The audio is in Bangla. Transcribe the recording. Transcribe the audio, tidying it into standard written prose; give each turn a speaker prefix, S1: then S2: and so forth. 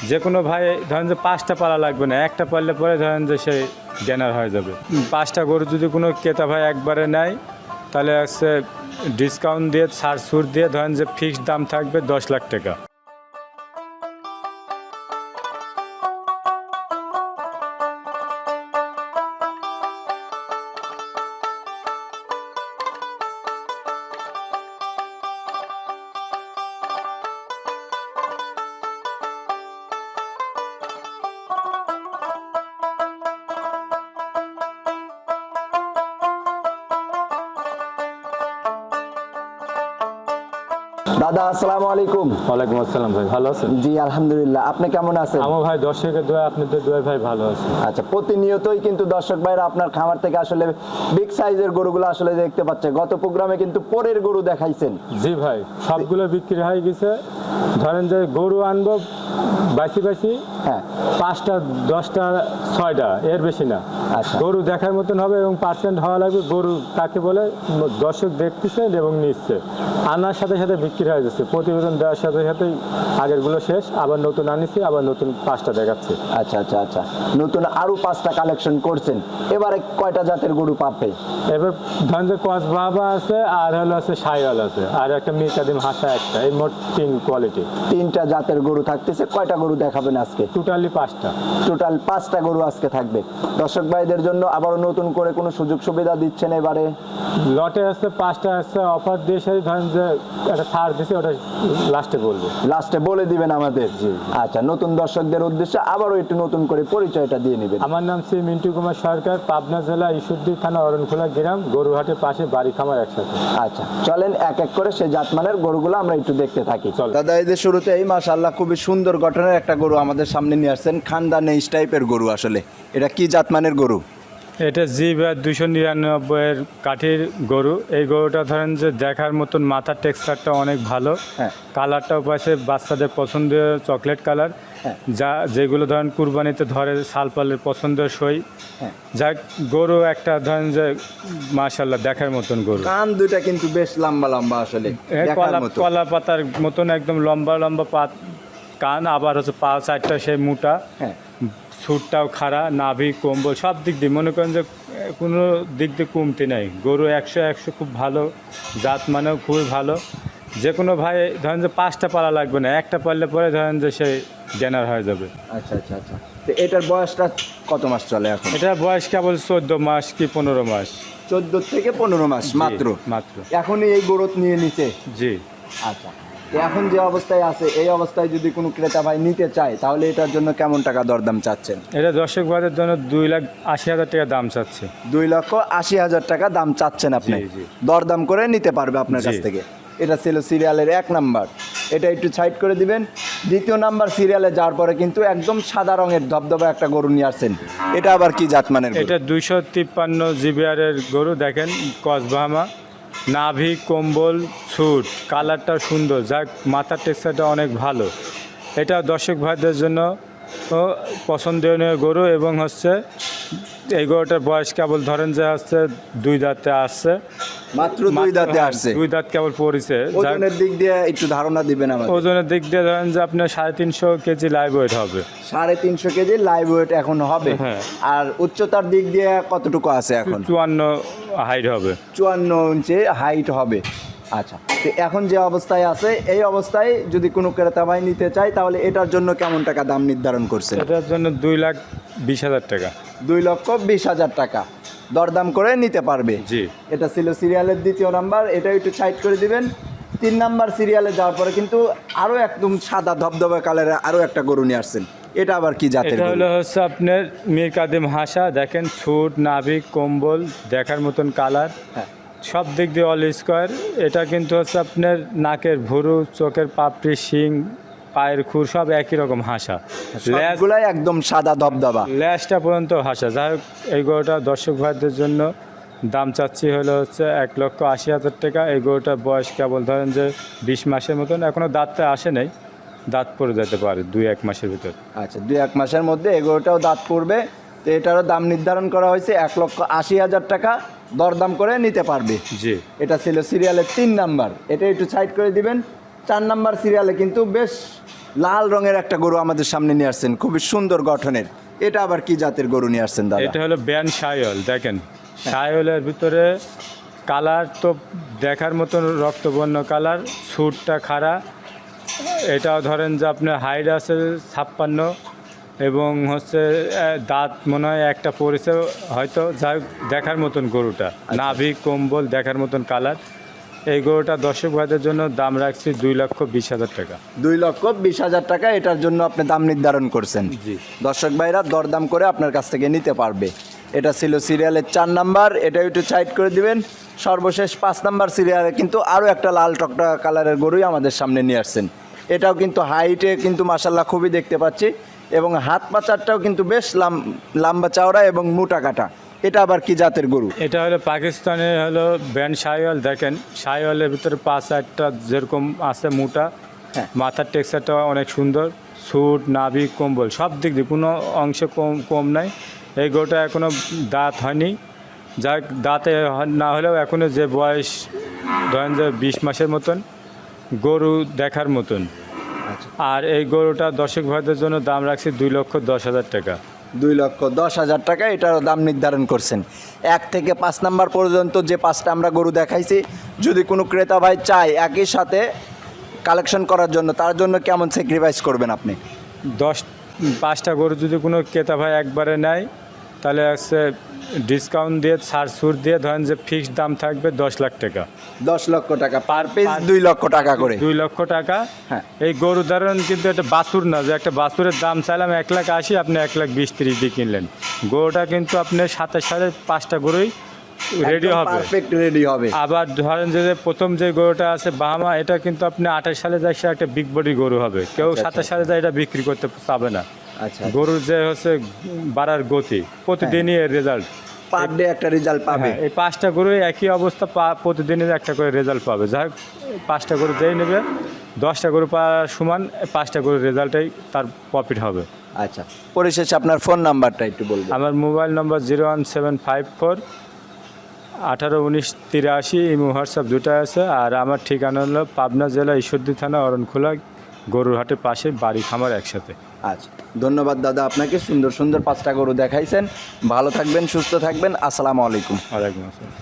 S1: যে কোনো ভাই ধরেন যে 5টা পালা লাগবে না, একটা পারলে পরে ধরেন যে সে গেনার হয়ে যাবে। 5টা গরু যদি কোনো ক্রেতা ভাই একবারে নেয় তাহলে হচ্ছে ডিসকাউন্ট দিয়ে ছাড় ছুট দিয়ে ধরেন যে ফিক্সড দাম থাকবে 10 লাখ টাকা।
S2: দাদা আসসালামু আলাইকুম।
S1: ওয়ালাইকুম আসসালাম ভাই, ভালো আছেন?
S2: জি আলহামদুলিল্লাহ, আপনি কেমন আছেন?
S1: আমার ভাই দর্শকের দোয়া আপনাদের দোয়া ভাই ভালো আছে।
S2: আচ্ছা, প্রতিনিয়তই কিন্তু দর্শক ভাইরা আপনার খামার থেকে আসলে বিগ সাইজের গরুগুলো আসলে দেখতে পাচ্ছে। গত প্রোগ্রামে কিন্তু পরের গরু দেখাইছেন।
S1: জি ভাই, সবগুলো বিক্রি হয়ে গেছে। ধরেন যে গরু আনবো বাইশি
S2: হ্যাঁ
S1: 5টা 10টা 6টা, এর বেশি না।
S2: আচ্ছা।
S1: গরু দেখার মতন হবে এবং পার্সেন্ট হওয়া লাগবে। গরু কাকে বলে দর্শক দেখতেছে এবং নিচ্ছে, আনার সাথে সাথে বিক্রি হয়ে যাচ্ছে। প্রতিবেদন দেওয়ার সাথে সাথেই আগেরগুলো শেষ, আবার নতুন আনিছি, আবার নতুন 5টা দেখাচ্ছে।
S2: আচ্ছা আচ্ছা আচ্ছা, নতুন আরো 5টা কালেকশন করছেন। এবারে কয়টা জাতের গরু পাবে?
S1: এবার ধরেন যে কস বাবা আছে, আর হলো আছে সাইওয়াল আছে, আর একটা মিরকাদিম হাসা একটা, এই মোট 3 কোয়ালিটি।
S2: 3টা জাতের গরু থাকতেছে। কয়টা গরু দেখাবেন আজকে?
S1: টোটালি 5টা।
S2: টোটাল 5টা গরু আজকে থাকবে। দর্শক ভাইদের জন্য আবারও নতুন করে কোনো সুযোগ সুবিধা দিচ্ছেন এবারে?
S1: লটে আছে 5টা আছে অফার দিয়ে, সেই ধরেন যে একটা ছাড় দিছে, ওটা লাস্টে বলবো।
S2: লাস্টে বলে দিবেন আমাদের?
S1: জি।
S2: আচ্ছা, নতুন দর্শকদের উদ্দেশ্যে আবারও একটু নতুন করে পরিচয়টা দিয়ে নেবেন।
S1: আমার নাম শ্রী মিন্টু কুমার সরকার, পাবনা জেলা ঈশ্বরদী থানা অরণখোলা গ্রাম, গরুহাটের পাশে বাড়ি খামার একসাথে।
S2: আচ্ছা, চলেন এক এক করে সেই জাতমানের গরুগুলো আমরা একটু দেখতে থাকি।
S1: চল।
S2: দাদা, এই যে শুরুতেই মাশাআল্লাহ খুবই সুন্দর গঠনের একটা গরু আমাদের সামনে নিয়ে আসছেন, খানদানেইশ টাইপের গরু। আসলে এটা কি জাতমানের গরু?
S1: এটা জিবা 299 কাঠির গরু। এই গরুটা ধরেন যে দেখার মতন, মাথার টেক্সচারটা অনেক ভালো।
S2: হ্যাঁ।
S1: কালারটাও পাশে বাচ্চাদের পছন্দের চকলেট কালার,
S2: হ্যাঁ।
S1: যেগুলো ধরেন কুরবানিতে ধরে শালপালের পছন্দের সই।
S2: হ্যাঁ।
S1: যাক, গরু একটা ধরেন যে মাশাআল্লাহ দেখার মতন গরু।
S2: কান দুইটা কিন্তু বেশ লম্বা লম্বা, আসলে দেখার মতো।
S1: কলা পাতার মতন একদম লম্বা লম্বা পাত কান, আবার হচ্ছে পা 4টা সেই মোটা।
S2: হ্যাঁ।
S1: সুটটাও খাড়া, নাভি কম্বল সব দিক দিয়ে মনে করেন যে কোনো দিক দিয়ে কমতি নাই। গরু 100 খুব ভালো জাত, মানেও খুবই ভালো। যে কোনো ভাই ধরেন যে 5টা পালা লাগবে না, একটা পারলে পরে ধরেন যে সে গেনার হয়ে যাবে।
S2: আচ্ছা আচ্ছা আচ্ছা, তো এটার বয়সটা কত মাস চলে এখন?
S1: এটা বয়স কেবল 14 মাস কি 15 মাস।
S2: 14 থেকে 15 মাস
S1: জি,
S2: মাত্র।
S1: মাত্র।
S2: এখনই এই গরু নিয়ে নিছে?
S1: জি।
S2: আচ্ছা, তো এখন যে অবস্থায় আছে, এই অবস্থায় যদি কোনো ক্রেতা ভাই নিতে চায় তাহলে এটার জন্য কেমন টাকা দরদাম চাচ্ছেন?
S1: এটা দর্শক ভাইদের জন্য 2,80,000 টাকা দাম চাচ্ছে।
S2: 2,80,000 টাকা দাম চাচ্ছেন আপনি?
S1: জি, জি।
S2: দরদাম করে নিতে পারবে আপনার কাছ
S1: জি।
S2: থেকে। এটা ছিল সিরিয়ালের 1 নাম্বার, এটা একটু সাইড করে দিবেন। 2য় নাম্বার সিরিয়ালে যাওয়ার পরে কিন্তু একদম সাদা রঙের ধবধবা একটা গরু নিয়ে আসছেন। এটা আবার কি জাতমানের গরু?
S1: এটা 253 জিবিআরের গরু। দেখেন কসবাহামা, নাভি কম্বল ছুট, কালারটা সুন্দর, যাক মাথার টেক্সচারটা অনেক ভালো। এটা দর্শক ভাইদের জন্য পছন্দনীয় গরু। এবং হচ্ছে এই গরুটার বয়স কেবল ধরেন যে হচ্ছে 2 দাঁতে আসছে।
S2: মাত্র 2 দাঁতে আসছে?
S1: 2 দাঁত কেবল পড়েছে।
S2: ওজনের দিক দিয়ে একটু ধারণা দিবেন আমাদের?
S1: ওজনের দিক দিয়ে ধরেন যে আপনার 350 কেজি লাইভ ওয়েট হবে।
S2: 350 কেজি লাইভ ওয়েট এখন হবে?
S1: হ্যাঁ।
S2: আর উচ্চতার দিক দিয়ে কতটুকু আছে এখন?
S1: 54 হাইট হবে।
S2: 54 ইঞ্চি হাইট হবে। আচ্ছা, তো এখন যে অবস্থায় আছে, এই অবস্থায় যদি কোনো ক্রেতা ভাই নিতে চায় তাহলে এটার জন্য কেমন টাকা দাম নির্ধারণ করছেন?
S1: এটার জন্য 2,20,000 টাকা।
S2: 2,20,000 টাকা দরদাম করে নিতে পারবে?
S1: জি।
S2: এটা ছিল সিরিয়ালের 2য় নাম্বার, এটা একটু সাইড করে দিবেন। 3 নাম্বার সিরিয়ালে যাওয়ার পরে কিন্তু আরও একদম সাদা ধবধবে কালারের আরও একটা গরু নিয়ে আসছেন। এটা আবার কি জাতের
S1: এটা
S2: গরু?
S1: হলো হচ্ছে আপনার মিরকাদিম হাসা। দেখেন ছুট, নাভি কম্বল, দেখার মতন কালার,
S2: হ্যাঁ।
S1: সব দিক দিয়ে অল স্কোয়ার। এটা কিন্তু হচ্ছে আপনার নাকের ভুরু, চোখের পাপড়ি, শিং, পায়ের খুর সব একই রকম হাসা।
S2: সবগুলাই একদম সাদা ধবধবা।
S1: ল্যাসটা পর্যন্ত হাসা। যাই হোক, এই গরুটা দর্শক ভাইদের জন্য দাম চাচ্ছি হলো হচ্ছে 1,80,000 টাকা। এই গরুটার বয়স কেবল ধরেন যে 20 মাসের মতন, এখনও দাঁতটা আসে নাই, দাঁত পড়ে যেতে পারে 2-1 মাসের ভিতর।
S2: আচ্ছা, 2-1 মাসের মধ্যে এগুলোটাও দাঁত পড়বে। তো এটারও দাম নির্ধারণ করা হয়েছে 1,80,000 টাকা, দরদাম করে নিতে পারবে।
S1: জি।
S2: এটা ছিল সিরিয়ালের 3 নাম্বার, এটা একটু সাইড করে দিবেন। 4 নাম্বার সিরিয়ালে কিন্তু বেশ লাল রঙের একটা গরু আমাদের সামনে নিয়ে আসছেন, খুবই সুন্দর গঠনের। এটা আবার কি জাতের গরু নিয়ে আসছেন দাদা?
S1: এটা হলো ব্যান সাইওয়াল। দেখেন সাইওয়ালের ভিতরে কালার তো দেখার মতন রক্তবর্ণ কালার, সুটটা খাড়া। এটাও ধরেন যে আপনার হাইট আছে 56 এবং হচ্ছে দাঁত মনে হয় একটা পড়েছে হয়তো, যা দেখার মতন গরুটা। নাভি কম্বল দেখার মতন কালার। এই গরুটা দর্শক ভাইদের জন্য দাম রাখছি 2,20,000 টাকা।
S2: 2,20,000 টাকা এটার জন্য আপনি দাম নির্ধারণ করছেন।
S1: জি।
S2: দর্শক ভাইরা দরদাম করে আপনার কাছ থেকে নিতে পারবে। এটা ছিল সিরিয়ালের 4 নাম্বার, এটা একটু সাইড করে দিবেন। সর্বশেষ 5 নাম্বার সিরিয়ালে কিন্তু আরও একটা লাল টকটা কালারের গরুই আমাদের সামনে নিয়ে আসছেন। এটাও কিন্তু হাইটে কিন্তু মাশাল্লাহ খুবই দেখতে পাচ্ছি, এবং হাত পাচারটাও কিন্তু বেশ লম্বা চওড়া এবং মোটা কাটা। এটা আবার কি জাতের গরু?
S1: এটা হলো পাকিস্তানের হলো ব্যান সাইওয়াল। দেখেন সাইওয়ালের ভিতরে 5-8টা যেরকম আছে মোটা,
S2: হ্যাঁ।
S1: মাথার টেক্সচারটা অনেক সুন্দর, সুট নাভি কম্বল সব দিক দিয়ে কোনো অংশে কম নাই। এই গরুটা এখনও দাঁত হয়নি, যাক দাঁতে না হলেও এখনও যে বয়স ধরেন যে 20 মাসের মতন, গরু দেখার মতন। আর এই গরুটা দর্শক ভাইদের জন্য দাম রাখছি 2,10,000 টাকা।
S2: 2,10,000 টাকা এটারও দাম নির্ধারণ করছেন। 1 থেকে 5 নাম্বার পর্যন্ত যে 5টা আমরা গরু দেখাইছি, যদি কোনো ক্রেতা ভাই চায় একই সাথে কালেকশন করার জন্য, তার জন্য কেমন স্যাক্রিফাইস করবেন আপনি?
S1: 5টা গরু যদি কোনো ক্রেতা ভাই একবারে নেয়, তাহলে হচ্ছে ডিসকাউন্ট দিয়ে ছাড় দিয়ে ধরেন যে ফিক্সড দাম থাকবে 10 লাখ টাকা।
S2: 10 লক্ষ টাকা পার পিস, 2 লক্ষ টাকা করে।
S1: 2 লক্ষ টাকা।
S2: হ্যাঁ।
S1: এই গরু ধরেন কিন্তু একটা বাছুর না, যে একটা বাছুরের দাম চাইলাম 1,80,000, আপনি 1,20,30 দিয়ে কিনলেন। গরুটা কিন্তু আপনি 27 সালে 5টা গরুই রেডি হবে,
S2: পারফেক্ট রেডি হবে।
S1: আবার ধরেন যে প্রথম যে গরুটা আছে বাহামা, এটা কিন্তু আপনি 28 সালে যাই সে একটা বিগ বডি গরু হবে, কেউ 27 সালে যায় এটা বিক্রি করতে পাবে না।
S2: আচ্ছা,
S1: গরুর যে হচ্ছে বাড়ার গতি, প্রতিদিনই এর রেজাল্ট,
S2: পার ডে একটা রেজাল্ট পাবে।
S1: এই 5টা গরুই একই অবস্থা, প্রতিদিনই একটা করে রেজাল্ট পাবে। যাই হোক 5টা গরু যেই নেবে 10টা গরু পাওয়ার সমান, 5টা গরুর রেজাল্টেই তার প্রফিট হবে।
S2: আচ্ছা, পরিশেষে আপনার ফোন নাম্বারটা একটু বলবেন?
S1: আমার মোবাইল নম্বর 01754 181983, ইমো হোয়াটসঅ্যাপ দুটো আছে। আর আমার ঠিকানা হলো পাবনা জেলা ঈশ্বরদী থানা অরণখোলা, গরুর হাটের পাশে, বাড়ি খামার একসাথে।
S2: আচ্ছা, ধন্যবাদ দাদা আপনাকে। সুন্দর সুন্দর 5টা গরু দেখাইছেন। ভালো থাকবেন, সুস্থ থাকবেন। আসসালামু আলাইকুম।
S1: ওয়ালাইকুম আসসালাম।